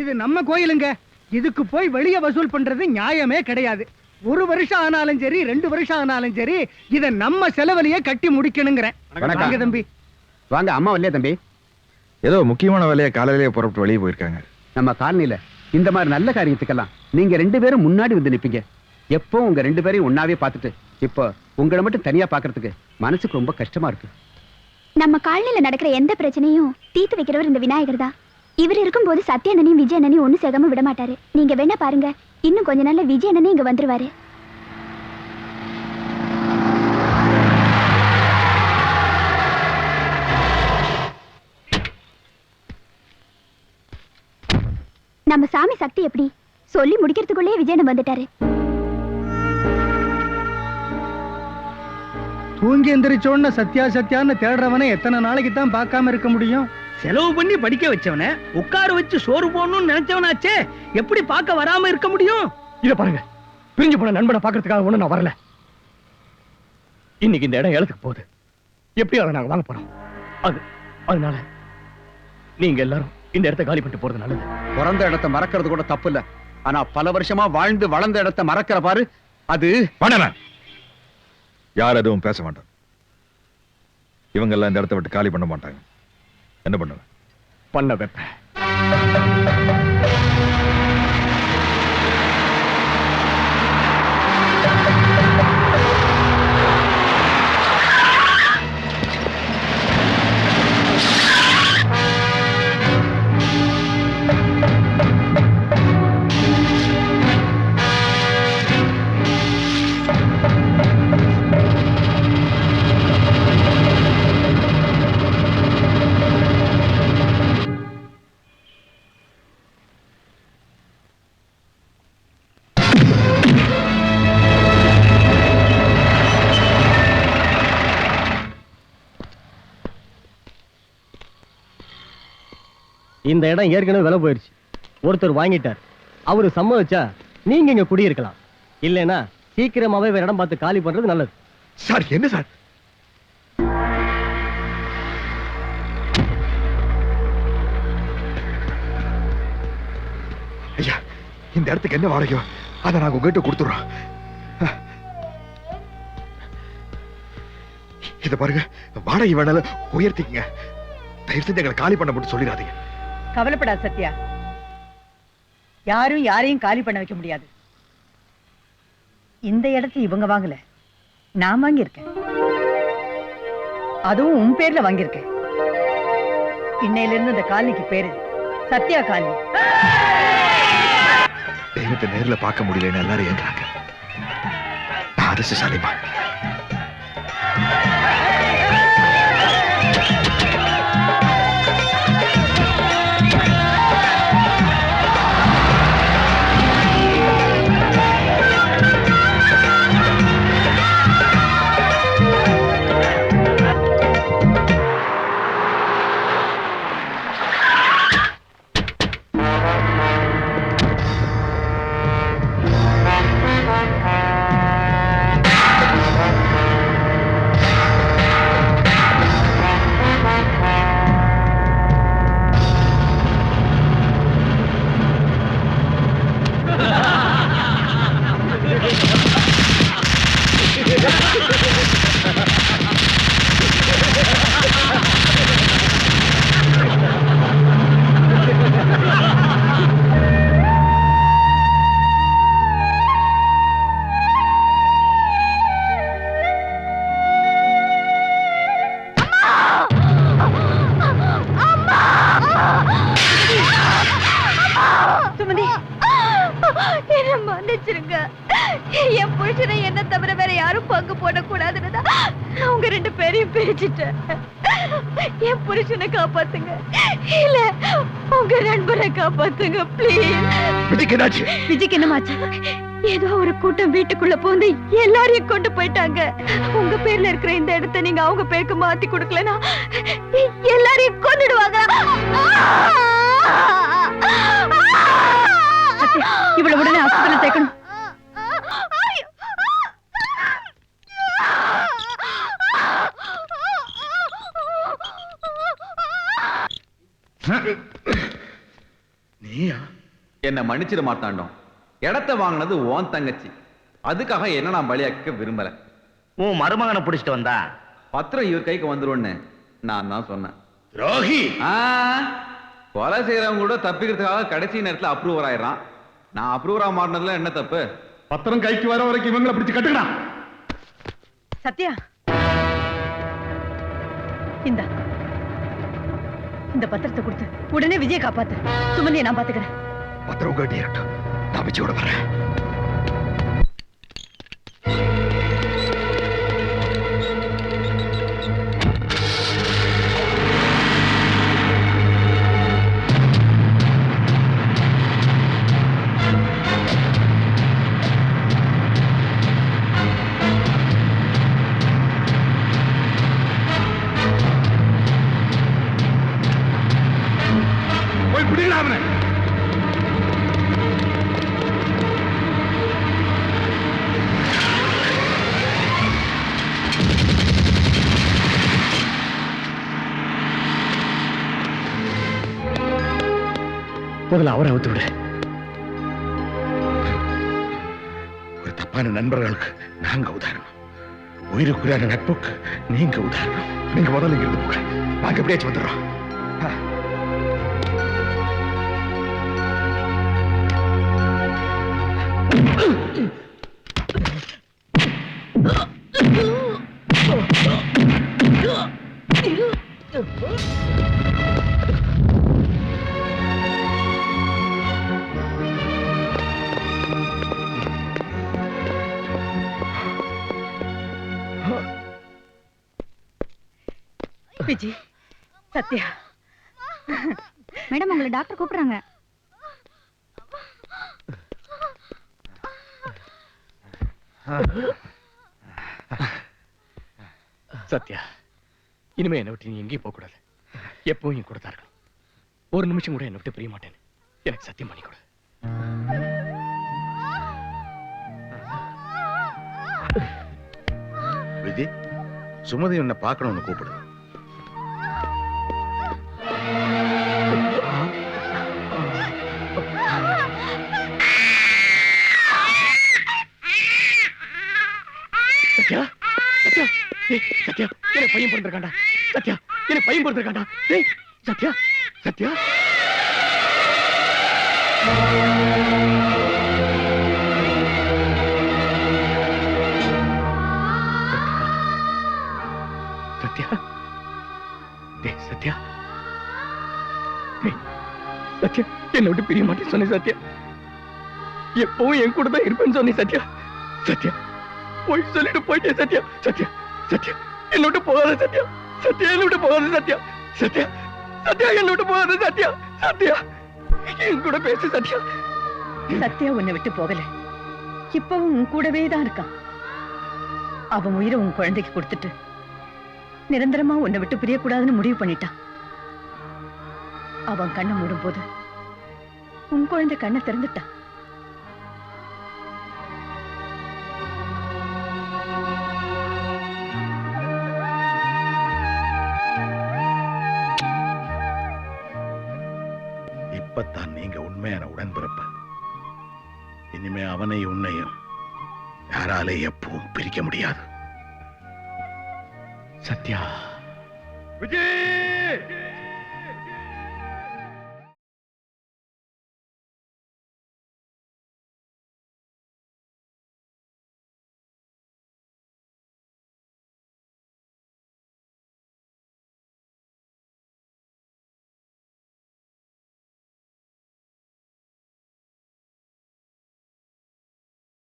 இது நம்ம கோயிலுங்க. இதுக்கு போய் வெளியே வசூல் பண்றது நியாயமே கிடையாது. 1 வருஷம் ஆனாலும் சரி 2 வருஷம் ஆனாலும் சரி இத நம்ம செலவுலயே கட்டி முடிக்கணுங்கிறேன். வாங்க தம்பி. வாங்க. அம்மா வரலையா தம்பி? ஏதோ முக்கியமான வேலையை காலையிலேயே புறப்பட்டு வெளியே போயிருக்காங்க. நம்ம காலனில இந்த மாதிரி நல்ல காரியத்துக்கெல்லாம் நீங்க 2 பேரும் முன்னாடி வந்து நிப்பீங்க. எப்போ உங்க 2 பேரையும் ஒன்னாவே பார்த்துட்டு இப்போ உங்களை மட்டும் தனியா பாக்குறதுக்கு மனசுக்கு ரொம்ப கஷ்டமா இருக்கு. நம்ம காலனில நடக்கிற எந்த பிரச்சனையும் தீர்த்து வைக்கிறவர் இந்த விநாயகர் தான். இவர் இருக்கும்போது சத்யண்ணனையும் விஜயண்ணனையும் ஒண்ணு சேகாம விட மாட்டாரு. நீங்க வேணா பாருங்க, இன்னும் கொஞ்ச நாள்ல விஜயண்ணனே இங்க வந்துருவாரு. நம்ம சாமி சக்தி எப்படி சொல்லி முடிக்கிறதுக்குள்ளே விஜயண்ணன் வந்துட்டாரு. தூங்கி எந்திரிச்சோன்னு சத்யா சத்யான்னு தேடுறவனை எத்தனை நாளைக்கு தான் பார்க்காம இருக்க முடியும்? செலவு பண்ணி படிக்க வச்சவன உட்கார வச்சு சோறு போடணும்னு நினைச்சவனாச்சே, எப்படி பார்க்க வராம இருக்க முடியும்? இத பாருங்க, பிரிஞ்சு போன நண்பனை பாக்குறதுக்காக ஒண்ணு நான் வரல. இன்னைக்கு இந்த இடம் ஏலத்துக்கு போகுது. எப்படி அதை நாங்க வாங்க போறோம். அதனால நீங்க எல்லாரும் இந்த இடத்தை காலி பண்ணிட்டு போறது நல்லது. பிறந்த இடத்தை மறக்கிறது கூட தப்பு இல்ல. ஆனா பல வருஷமா வாழ்ந்து வளர்ந்த இடத்தை மறக்கிற பாரு, அது யார் எதுவும் பேச மாட்டாங்க. இவங்க எல்லாம் இந்த இடத்தை விட்டு காலி பண்ண மாட்டாங்க. என்ன பண்ணுவேன்? பண்ண வைப்பேன். இந்த இடம் ஏற்கனவே விலை போயிருச்சு. ஒருத்தர் வாங்கிட்டார். அவரு சம்மதிச்சா நீங்க இங்க குடியிருக்கலாம். இல்லைன்னா சீக்கிரமாவே வேற இடம் பார்த்து காலி பண்றது நல்லது. சார் என்ன சார்? ஐயா, இந்த இடத்துக்கு என்ன வாடகையோ அதை நாங்க உங்ககிட்ட கொடுத்துறோம். இத பாருங்க, வாடகை வேணாலும் உயர்த்திக்கங்க. தயவு செஞ்சு எங்களை காலி பண்ண மட்டும் சொல்லிடாதீங்க. கவலைப்படாத சத்யா, யாரும் யாரையும் காலி பண்ண வைக்க முடியாது. இந்த இடத்தை இவங்க வாங்கல, நான் வாங்கியிருக்கேன். அதுவும் உன் பேர்ல வாங்கியிருக்கேன். இன்னையில இருந்து இந்த காலனிக்கு பேரு சத்யா காலனி. தெய்வத்தை நேர்ல பார்க்க முடியலன்னு எல்லாரும் ஏங்குறாங்க. நான் அதிர்ஷ்டசாலிமா. மன்னிச்சிருங்க. என் புருஷனை என்ன தவிர வேற யாரும் பங்கு போடக்கூடாதுன்னு அவங்க 2 பேரையும் பிரிச்சுட்டேன். என் புருஷனை காப்பாத்துங்க, இல்ல உங்க நண்பரை காப்பாத்துங்க பிளீஸ். விஜய்க்கு என்னமாச்சு? ஏதோ ஒரு கூட்டம் வீட்டுக்குள்ள போந்து எல்லாரையும் கொண்டு போயிட்டாங்க. உங்க பேர்ல இருக்கிற இந்த இடத்தை நீங்க அவங்க பேருக்கு மாத்தி கொடுக்கலனா எல்லாரையும் கொன்னுடுவாங்க. இவ்வளவு உடனே ஆஸ்பத்திரியில் சேர்க்கணும். நீ நீயா? என்ன மன்னிச்சிட மாட்டாண்டோம். இடத்த வாங்கினது ஓன் தங்கச்சி. அதுக்காக என்ன நான் பலியாக்க விரும்பல. உன் மருமகனை பிடிச்சிட்டு வந்தா பத்திரம் இவர் கைக்கு வந்துரும்னு நான் தான் சொன்னேன். துரோகி! கொலை செய்யறவங்க கூட தப்பிக்கிறதுக்காக கடைசி நேரத்தில் அப்ரூவர் ஆயிடுறான். நான் அப்ரூவரா மாறினதுல என்ன தப்பு? பத்திரம் கைக்கு வர வரைக்கும் இவங்களை பிடிச்சு கட்டுக்கடா. சத்யா, இந்த பத்திரத்தை கொடுத்து உடனே விஜய காப்பாத்து. சுமந்தியை நான் பாத்துக்கிறேன். பத்திரம் கட்டி இருக்கட்டும், நான் விஜயோட வரேன். முதல்ல அவரை அவுத்து விடு. ஒரு தப்பான நண்பர்களுக்கு நாங்க உதாரணம், உயிருக்குறான நட்புக்கு நீங்க உதாரணம். நீங்க முதல்ல இருந்து போங்க, நாங்க எப்படியாச்சும் வந்துடுறோம். விஜி, சத்யா. மேடம் உங்களை டாக்டர் கூப்பிடுறாங்க. சத்யா, இனிமே என்னை விட்டு நீ எங்கேயும் போக கூடாது. எப்பவும் என் கூட தான் இருக்கணும். ஒரு நிமிஷம் கூட என்னை விட்டு பிரிய மாட்டேன்னு எனக்கு சத்தியம் பண்ணி கொடு. விஜய், சுமதி உன்னை பார்க்கணும்னு கூப்பிடு. சத்யா, சத்யா, டேய் சத்யா, எனக்கு பையன் பிறந்திருக்காண்டா. சத்யா, எனக்கு பையன் பிறந்திருக்காண்டா. டேய் சத்யா, சத்யா. சத்யா, டேய் சத்யா, டேய் சத்யா, என்னை விட்டு பிரிய மாட்டேன்னு சொன்னேன் சத்யா. எப்பவும் என் கூட தான் இருப்பேன்னு சொன்னேன் சத்யா. சத்யா, போய் சொல்லிட்டு போயிட்டேன் சத்யா. சத்யா, சத்யா, என்னை விட்டு போகாத சத்யா. சத்யா, என்னை விட்டு போகாத சத்யா. சத்யா, சத்யா, என்னை விட்டு போகாத சத்யா. சத்யா, என் கூட பேசு சத்யா. சத்யா உன்னை விட்டு போகல, இப்பவும் உன் கூடவே தான் இருக்கான். அவன் உயிரை உன் குழந்தைக்கு கொடுத்துட்டு நிரந்தரமா உன்னை விட்டு பிரியக்கூடாதுன்னு முடிவு பண்ணிட்டான். அவன் கண்ணை மூடும் போது உன் குழந்தை கண்ணை திறந்துட்டான். இப்பத்தான் நீங்க உண்மையான உடன்பிறப்பு. இனிமே அவனை உன்னையும் யாராலே எப்பவும் பிரிக்க முடியாது. சத்யா, விஜய்!